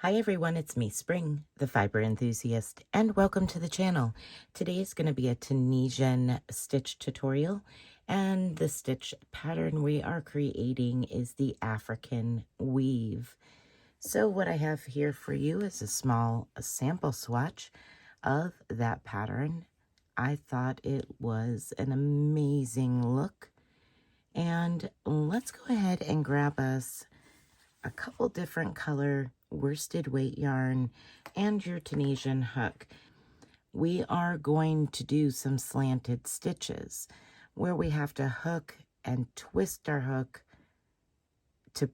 Hi everyone, it's me, Spring, the fiber enthusiast, and welcome to the channel. Today is going to be a Tunisian stitch tutorial, and the stitch pattern we are creating is the African weave. So what I have here for you is a small sample swatch of that pattern. I thought it was an amazing look, and let's go ahead and grab us a couple different color worsted weight yarn and your Tunisian hook. We are going to do some slanted stitches where we have to hook and twist our hook to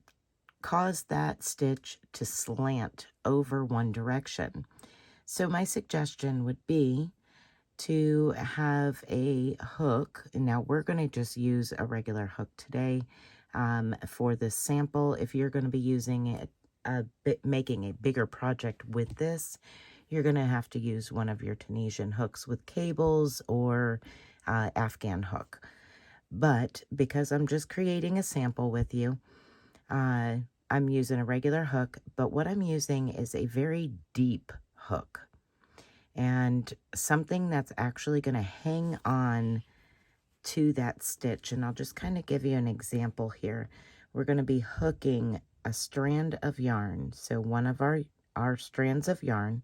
cause that stitch to slant over one direction. So my suggestion would be to have a hook. Now we're going to just use a regular hook today for this sample. If you're going to be using it, making a bigger project with this, you're going to have to use one of your Tunisian hooks with cables or Afghan hook. But because I'm just creating a sample with you, I'm using a regular hook, but what I'm using is a very deep hook and something that's actually going to hang on to that stitch. And I'll just kind of give you an example here. We're going to be hooking a strand of yarn, so one of our strands of yarn,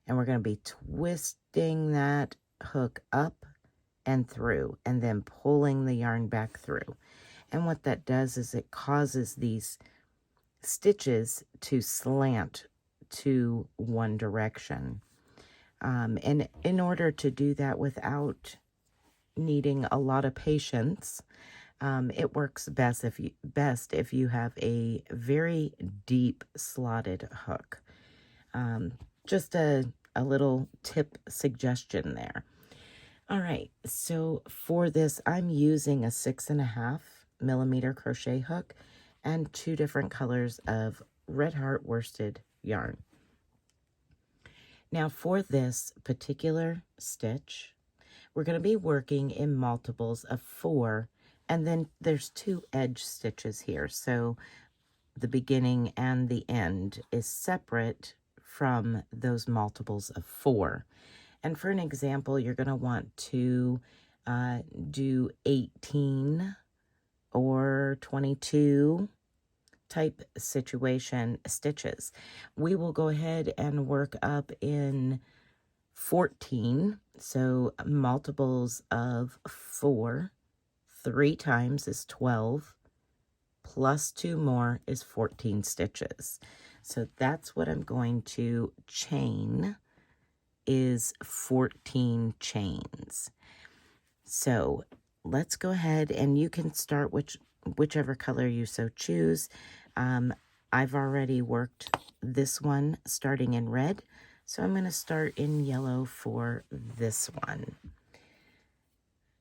and we're going to be twisting that hook up and through, and then pulling the yarn back through. And what that does is it causes these stitches to slant to one direction. And in order to do that without needing a lot of patience, it works best if you have a very deep slotted hook. Just a little tip suggestion there. All right, so for this, I'm using a 6.5 millimeter crochet hook and 2 different colors of Red Heart worsted yarn. Now for this particular stitch, we're going to be working in multiples of 4, and then there's 2 edge stitches here. So the beginning and the end is separate from those multiples of 4. And for an example, you're going to want to do 18 or 22 type situation stitches. We will go ahead and work up in 14, so multiples of 4, 3 times is 12, plus 2 more is 14 stitches. So that's what I'm going to chain, is 14 chains. So let's go ahead, and you can start whichever color you so choose. I've already worked this one starting in red, so I'm going to start in yellow for this one.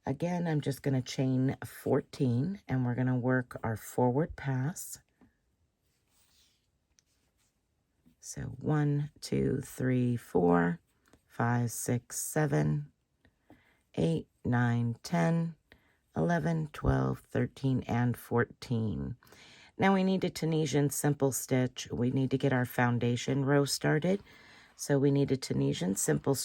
Again, I'm just going to chain 14, and we're going to work our forward pass. So 1, 2, 3, 4, 5, 6, 7, 8, 9, 10, 11, 12, 13, and 14. Now we need a Tunisian simple stitch. We need to get our foundation row started. So we need a Tunisian simple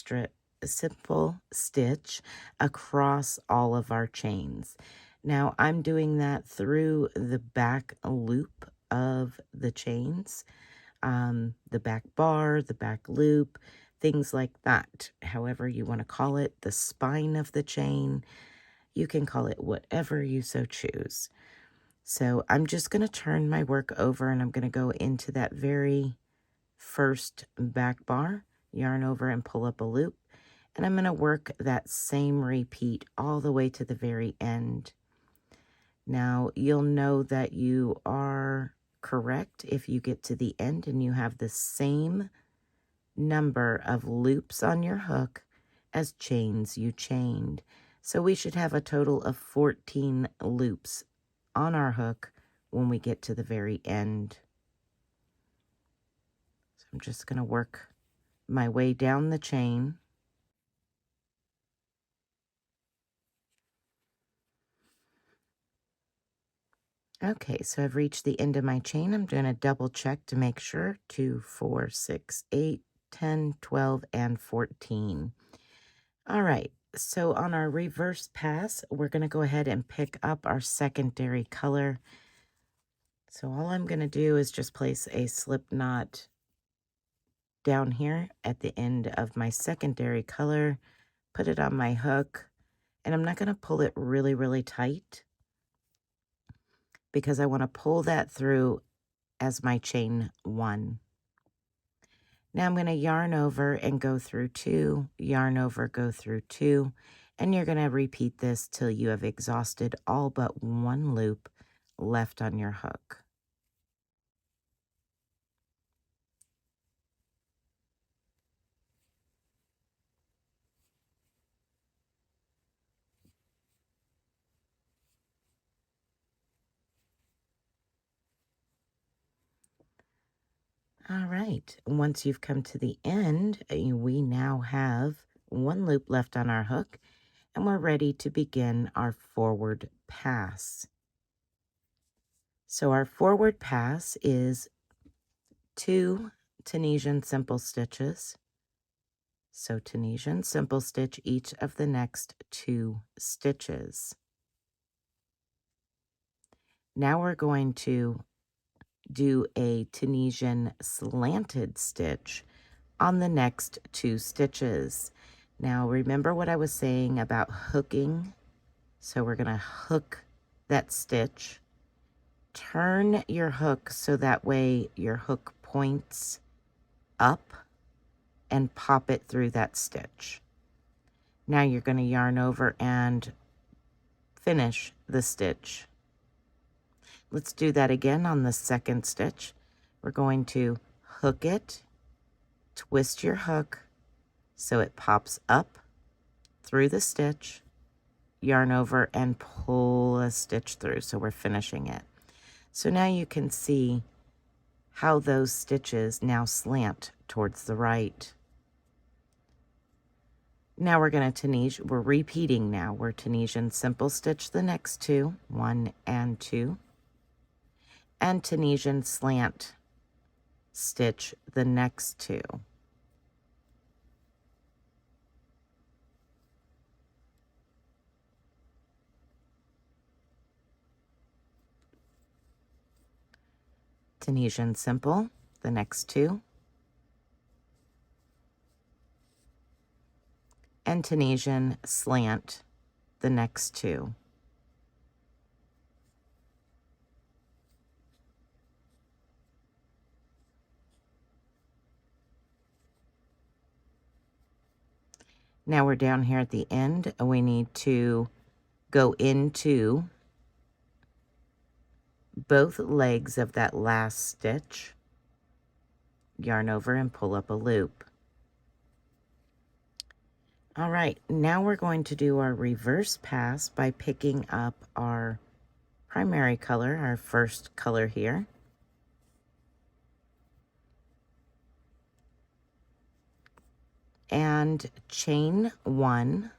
stitch across all of our chains. Now I'm doing that through the back loop of the chains, the back bar, the back loop, things like that. However you want to call it, the spine of the chain, you can call it whatever you so choose. So I'm just going to turn my work over, and I'm going to go into that very first back bar, yarn over and pull up a loop, and I'm going to work that same repeat all the way to the very end. Now you'll know that you are correct if you get to the end and you have the same number of loops on your hook as chains you chained. So we should have a total of 14 loops on our hook when we get to the very end. So I'm just going to work my way down the chain. Okay, so I've reached the end of my chain. I'm going to double check to make sure. 2, 4, 6, 8, 10, 12, and 14. All right, so on our reverse pass, we're going to go ahead and pick up our secondary color. So all I'm going to do is just place a slip knot down here at the end of my secondary color, put it on my hook, and I'm not going to pull it really, really tight because I want to pull that through as my chain 1. Now I'm going to yarn over and go through 2, yarn over, go through 2, and you're going to repeat this till you have exhausted all but 1 loop left on your hook. All right, once you've come to the end, we now have 1 loop left on our hook, and we're ready to begin our forward pass. So our forward pass is 2 Tunisian simple stitches. So Tunisian simple stitch each of the next 2 stitches. Now we're going to do a Tunisian slanted stitch on the next 2 stitches. Now remember what I was saying about hooking. So we're going to hook that stitch. Turn your hook so that way your hook points up and pop it through that stitch. Now you're going to yarn over and finish the stitch. Let's do that again on the second stitch. We're going to hook it, twist your hook so it pops up through the stitch, yarn over and pull a stitch through, so we're finishing it. So now you can see how those stitches now slant towards the right. Now we're going to we're repeating now. We're Tunisian simple stitch the next 2, 1 and 2, and Tunisian slant stitch the next 2. Tunisian simple the next 2, and Tunisian slant the next 2. Now we're down here at the end, and we need to go into both legs of that last stitch, yarn over and pull up a loop. All right, now we're going to do our reverse pass by picking up our primary color, our first color here. And chain 1.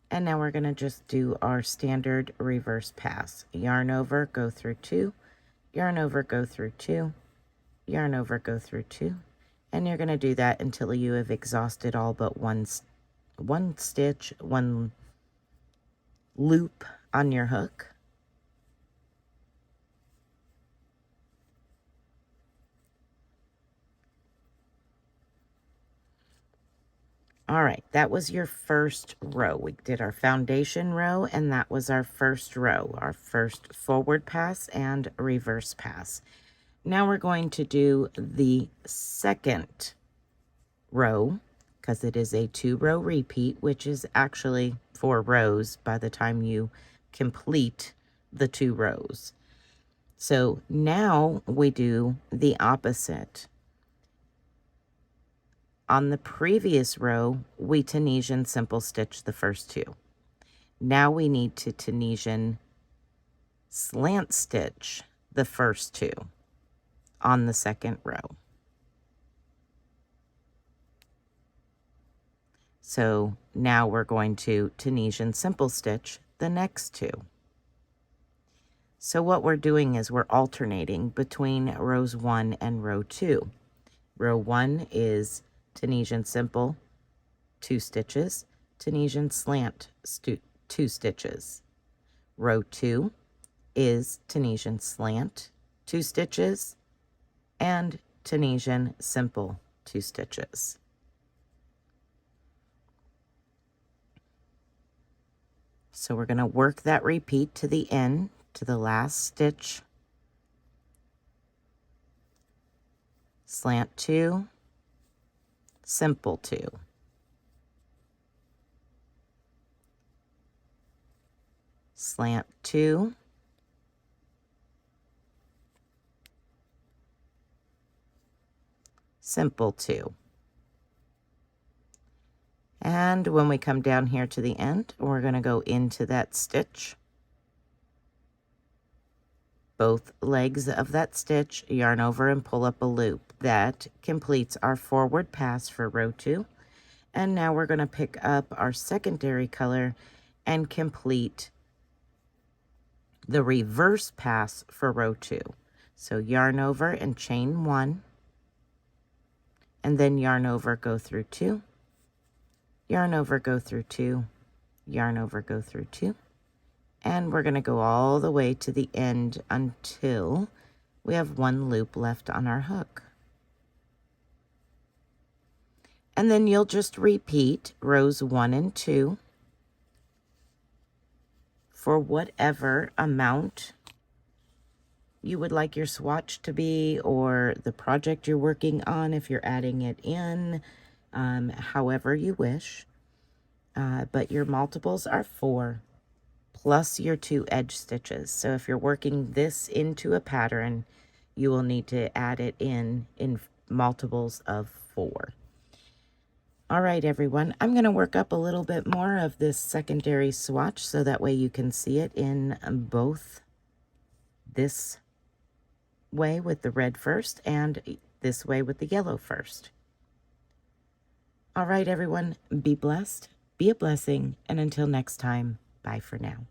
And now we're going to just do our standard reverse pass. Yarn over, go through 2, yarn over, go through 2, yarn over, go through 2. And you're going to do that until you have exhausted all but one stitch, 1 loop on your hook. All right, that was your first row. We did our foundation row, and that was our first row, our first forward pass and reverse pass. Now we're going to do the second row, because it is a 2-row repeat, which is actually 4 rows by the time you complete the 2 rows. So now we do the opposite. On the previous row, we Tunisian simple stitch the first 2. Now we need to Tunisian slant stitch the first 2 on the second row. So now we're going to Tunisian simple stitch the next 2. So what we're doing is we're alternating between rows 1 and row 2. Row 1 is Tunisian simple, 2 stitches, Tunisian slant, 2 stitches. Row 2 is Tunisian slant, 2 stitches, and Tunisian simple, 2 stitches. So we're going to work that repeat to the end, to the last stitch. Slant 2, simple 2. Slant 2, simple 2. And when we come down here to the end, we're going to go into that stitch, both legs of that stitch, yarn over and pull up a loop. That completes our forward pass for row 2. And now we're going to pick up our secondary color and complete the reverse pass for row 2. So yarn over and chain 1, and then yarn over, go through 2, yarn over, go through 2, yarn over, go through 2, and we're going to go all the way to the end until we have 1 loop left on our hook. And then you'll just repeat rows 1 and 2 for whatever amount you would like your swatch to be, or the project you're working on if you're adding it in, however you wish. But your multiples are 4 plus your 2 edge stitches. So if you're working this into a pattern, you will need to add it in multiples of 4. All right, everyone, I'm going to work up a little bit more of this secondary swatch so that way you can see it in both this way with the red first and this way with the yellow first. All right, everyone, be blessed, be a blessing, and until next time, bye for now.